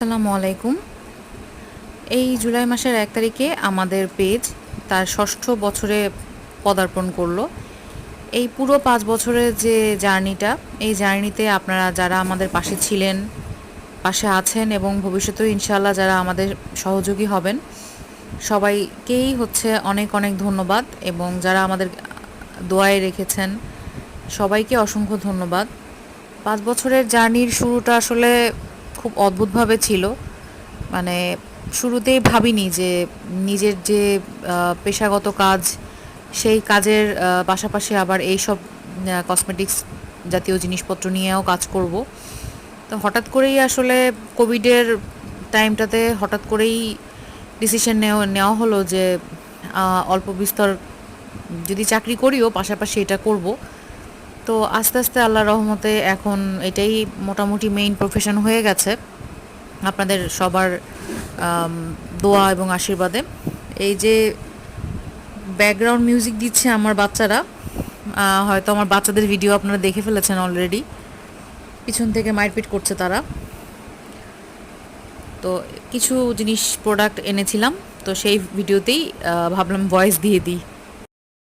আসসালামু আলাইকুম। এই জুলাই মাসের ১ তারিখে আমাদের পেজ তার ষষ্ঠ বছরে পদার্পণ করলো। এই পুরো ৫ বছরের যে জার্নিটা, এই জার্নিতে আপনারা যারা আমাদের পাশে ছিলেন, পাশে আছেন এবং ভবিষ্যতেও ইনশাআল্লাহ যারা আমাদের সহযোগী হবেন, সবাইকেই অনেক অনেক ধন্যবাদ এবং যারা আমাদের দোয়ায় রেখেছেন, সবাইকে অসংখ্য ধন্যবাদ। ৫ বছরের জার্নির শুরুটা আসলে খুব অদ্ভুতভাবে ছিল। মানে শুরুতেই ভাবিনি যে নিজের যে পেশাগত কাজ, সেই কাজের পাশাপাশি আবার এইসব কসমেটিক্স জাতীয় জিনিসপত্র নিয়েও কাজ করব। তো হঠাৎ করেই আসলে কোভিডের টাইমটাতে হঠাৎ করেই ডিসিশন নেওয়া হলো যে অল্প বিস্তর যদি চাকরি করিও পাশাপাশি এটা করব। তো আস্তে আস্তে আল্লাহর রহমতে এখন এটাই মোটামুটি মেইন প্রফেশন হয়ে গেছে আপনাদের সবার দোয়া এবং আশীর্বাদে। এই যে ব্যাকগ্রাউন্ড মিউজিক দিচ্ছে আমার বাচ্চারা, হয়তো আমার বাচ্চাদের ভিডিও আপনারা দেখে ফেলেছেন অলরেডি। পিছন থেকে মারপিট করছে তারা। তো কিছু জিনিস প্রোডাক্ট এনেছিলাম, তো সেই ভিডিওতেই ভাবলাম ভয়েস দিয়ে দিই।